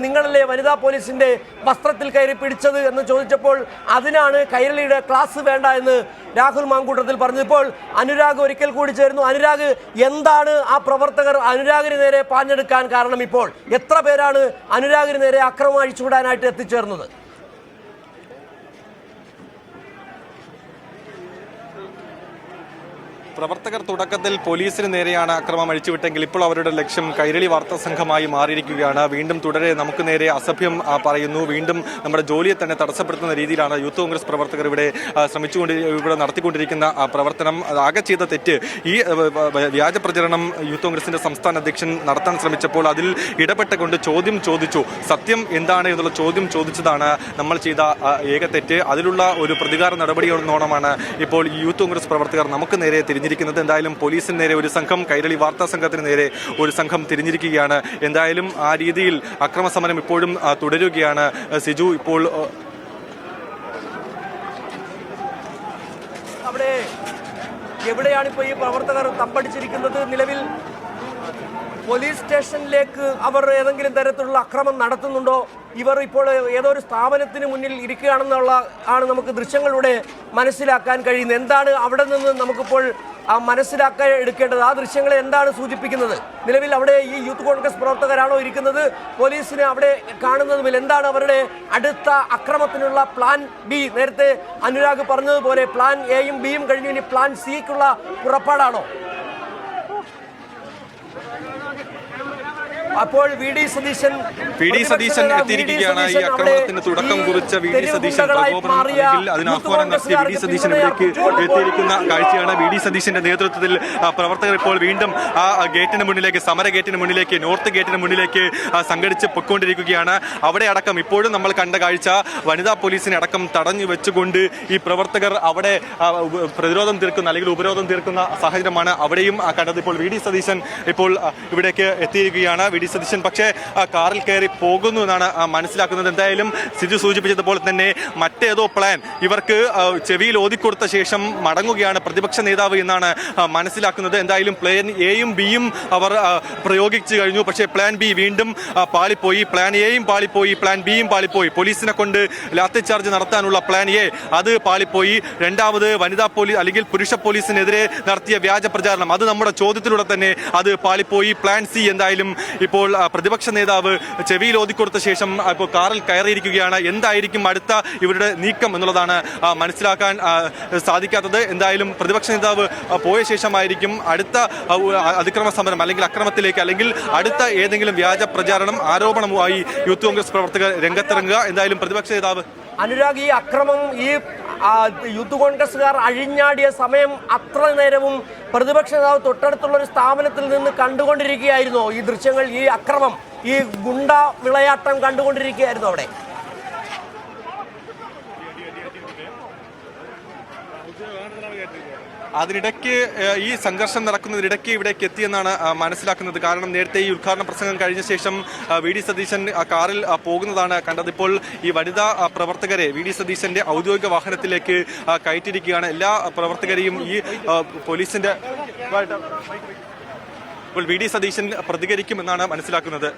നിങ്ങളല്ലേ വനിതാ പോലീസിന്റെ വസ്ത്രത്തിൽ കയറി പിടിച്ചത് എന്ന് ചോദിച്ചപ്പോൾ അതിനാണ് കൈരളിയുടെ ക്ലാസ് വേണ്ട എന്ന് രാഹുൽ മാങ്കൂട്ടത്തിൽ പറഞ്ഞത്. ഇപ്പോൾ അനുരാഗ് ഒരിക്കൽ കൂടി ചേരുന്നു. അനുരാഗ്, എന്താണ് ആ പ്രവർത്തകർ അനുരാഗിന് നേരെ പാഞ്ഞെടുക്കാൻ കാരണം? ഇപ്പോൾ എത്ര പേരാണ് അനുരാഗിന് നേരെ അക്രമം അഴിച്ചുവിടാനായിട്ട് എത്തിച്ചേർന്നത്? പ്രവർത്തകർ തുടക്കത്തിൽ പോലീസിന് നേരെയാണ് അക്രമം അഴിച്ചുവിട്ടെങ്കിൽ ഇപ്പോൾ അവരുടെ ലക്ഷ്യം കൈരളി വാർത്താ സംഘമായി മാറിയിരിക്കുകയാണ്. വീണ്ടും തുടരെ നമുക്ക് നേരെ അസഭ്യം പറയുന്നു. വീണ്ടും നമ്മുടെ ജോലിയെ തന്നെ തടസ്സപ്പെടുത്തുന്ന രീതിയിലാണ് യൂത്ത് കോൺഗ്രസ് പ്രവർത്തകർ ഇവിടെ ഇവിടെ നടത്തിക്കൊണ്ടിരിക്കുന്ന പ്രവർത്തനം. ആകെ ചെയ്ത തെറ്റ്, ഈ വ്യാജ പ്രചരണം യൂത്ത് കോൺഗ്രസിന്റെ സംസ്ഥാന അധ്യക്ഷൻ നടത്താൻ ശ്രമിച്ചപ്പോൾ അതിൽ ഇടപെട്ടുകൊണ്ട് ചോദ്യം ചോദിച്ചു. സത്യം എന്താണ് എന്നുള്ള ചോദ്യം ചോദിച്ചതാണ് നമ്മൾ ചെയ്ത ഏക തെറ്റ്. അതിലുള്ള ഒരു പ്രതികാര നടപടിയോടൊന്നോണമാണ് ഇപ്പോൾ യൂത്ത് കോൺഗ്രസ് പ്രവർത്തകർ നമുക്ക് നേരെ തിരിഞ്ഞിരിക്കുന്നത്. എന്തായാലും പോലീസിന് നേരെ ഒരു സംഘം, കൈരളി വാർത്താ സംഘത്തിന് നേരെ ഒരു സംഘം തിരിഞ്ഞിരിക്കുകയാണ്. എന്തായാലും ആ രീതിയിൽ അക്രമസമരം ഇപ്പോഴും തുടരുകയാണ്. സിജു, ഇപ്പോൾ അവിടെ എവിടെയാണിപ്പോൾ ഈ പ്രവർത്തകർ തമ്പടിച്ചിരിക്കുന്നത്? നിലവിൽ പോലീസ് സ്റ്റേഷനിലേക്ക് അവർ ഏതെങ്കിലും തരത്തിലുള്ള അക്രമം നടത്തുന്നുണ്ടോ? ഇവർ ഇപ്പോൾ ഏതോ ഒരു സ്ഥാപനത്തിന് മുന്നിൽ ഇരിക്കുകയാണെന്നുള്ള നമുക്ക് ദൃശ്യങ്ങളിലൂടെ മനസ്സിലാക്കാൻ കഴിയുന്നത്. എന്താണ് അവിടെ നിന്ന് നമുക്കിപ്പോൾ മനസ്സിലാക്കാൻ എടുക്കേണ്ടത്? ആ ദൃശ്യങ്ങളെ എന്താണ് സൂചിപ്പിക്കുന്നത്? നിലവിൽ അവിടെ ഈ യൂത്ത് കോൺഗ്രസ് പ്രവർത്തകരാണോ ഇരിക്കുന്നത്? പോലീസിനെ അവിടെ കാണുന്നതുമില്ല. എന്താണ് അവരുടെ അടുത്ത അക്രമത്തിനുള്ള പ്ലാൻ ബി? നേരത്തെ അനുരാഗ് പറഞ്ഞതുപോലെ പ്ലാൻ എയും ബിയും കഴിഞ്ഞു, ഇനി പ്ലാൻ സിക്കുള്ള പുറപ്പാടാണോ? അപ്പോൾ വി ഡി സതീശൻ എത്തിയിരിക്കുകയാണ്. ഈ അക്രമത്തിന് തുടക്കം കുറിച്ച വി ഡി സതീശൻ അതിന് ആഹ്വാനം നടത്തിയ വി ഡി സതീശൻ ഇവിടേക്ക് എത്തിയിരിക്കുന്ന കാഴ്ചയാണ്. വി ഡി സതീശന്റെ നേതൃത്വത്തിൽ പ്രവർത്തകർ ഇപ്പോൾ വീണ്ടും ആ ഗേറ്റിന് മുന്നിലേക്ക്, സമര ഗേറ്റിന് മുന്നിലേക്ക്, നോർത്ത് ഗേറ്റിന് മുന്നിലേക്ക് സംഘടിച്ച് പൊയ്ക്കൊണ്ടിരിക്കുകയാണ്. അവിടെ അടക്കം ഇപ്പോഴും നമ്മൾ കണ്ട കാഴ്ച, വനിതാ പോലീസിനെ അടക്കം തടഞ്ഞു വെച്ചുകൊണ്ട് ഈ പ്രവർത്തകർ അവിടെ പ്രതിരോധം തീർക്കുന്ന അല്ലെങ്കിൽ ഉപരോധം തീർക്കുന്ന സാഹചര്യമാണ് അവിടെയും കണ്ടത്. ഇപ്പോൾ വി ഡി സതീശൻ ഇപ്പോൾ ഇവിടേക്ക് എത്തിയിരിക്കുകയാണ്. വി ഡി സതീശൻ പക്ഷേ കാറിൽ കയറി പോകുന്നു എന്നാണ് മനസ്സിലാക്കുന്നത്. എന്തായാലും സിജു സൂചിപ്പിച്ചതുപോലെ തന്നെ മറ്റേതോ പ്ലാൻ ഇവർക്ക് ചെവിയിൽ ഓതിക്കൊടുത്ത ശേഷം മടങ്ങുകയാണ് പ്രതിപക്ഷ നേതാവ് എന്നാണ് മനസ്സിലാക്കുന്നത്. എന്തായാലും പ്ലാൻ എയും ബിയും അവർ പ്രയോഗിച്ചു കഴിഞ്ഞു. പക്ഷേ പ്ലാൻ ബി വീണ്ടും പാളിപ്പോയി. പ്ലാൻ എയും പാളിപ്പോയി, പ്ലാൻ ബിയും പാളിപ്പോയി. പോലീസിനെ കൊണ്ട് ലാത്തി ചാർജ് നടത്താനുള്ള പ്ലാൻ എ അത് പാളിപ്പോയി. രണ്ടാമത് വനിതാ പോലീസ് അല്ലെങ്കിൽ പുരുഷ പോലീസിനെതിരെ നടത്തിയ വ്യാജ പ്രചാരണം, അത് നമ്മുടെ ചോദ്യത്തിലൂടെ തന്നെ അത് പാളിപ്പോയി. പ്ലാൻ സി എന്തായാലും ഇപ്പോൾ പ്രതിപക്ഷ നേതാവ് ചെവിയിൽ ഓതിക്കൊടുത്ത ശേഷം ഇപ്പോൾ കാറിൽ കയറിയിരിക്കുകയാണ്. എന്തായിരിക്കും അടുത്ത ഇവരുടെ നീക്കം എന്നുള്ളതാണ് മനസ്സിലാക്കാൻ സാധിക്കാത്തത്. എന്തായാലും പ്രതിപക്ഷ നേതാവ് പോയ ശേഷമായിരിക്കും അടുത്ത അതിക്രമ സമരം അല്ലെങ്കിൽ അക്രമത്തിലേക്ക് അല്ലെങ്കിൽ അടുത്ത ഏതെങ്കിലും വ്യാജ പ്രചാരണം ആരോപണവുമായി യൂത്ത് കോൺഗ്രസ് പ്രവർത്തകർ രംഗത്തിറങ്ങുക. എന്തായാലും പ്രതിപക്ഷ നേതാവ് അനുരാഗ്, ഈ അക്രമം ഈ യൂത്ത് കോൺഗ്രസ്സുകാർ അഴിഞ്ഞാടിയ സമയം അത്ര നേരവും പ്രതിപക്ഷ നേതാവ് തൊട്ടടുത്തുള്ള ഒരു സ്ഥാപനത്തിൽ നിന്ന് കണ്ടുകൊണ്ടിരിക്കുകയായിരുന്നു. ഈ ദൃശ്യങ്ങൾ, ഈ അക്രമം, ഈ ഗുണ്ട വിളയാട്ടം കണ്ടുകൊണ്ടിരിക്കുകയായിരുന്നു അവിടെ. അതിനിടയ്ക്ക് ഈ സംഘർഷം നടക്കുന്നതിനിടയ്ക്ക് ഇവിടേക്ക് എത്തിയെന്നാണ് മനസ്സിലാക്കുന്നത്. കാരണം നേരത്തെ ഈ ഉദ്ഘാടന പ്രസംഗം കഴിഞ്ഞ ശേഷം വി ഡി സതീശൻ കാറിൽ പോകുന്നതാണ് കണ്ടത്. ഇപ്പോൾ ഈ വനിതാ പ്രവർത്തകരെ വി ഡി സതീശന്റെ ഔദ്യോഗിക വാഹനത്തിലേക്ക് കയറ്റിയിരിക്കുകയാണ്. എല്ലാ പ്രവർത്തകരെയും ഈ പോലീസിന്റെ ഇപ്പോൾ വി ഡി സതീശൻ പ്രതികരിക്കുമെന്നാണ് മനസ്സിലാക്കുന്നത്.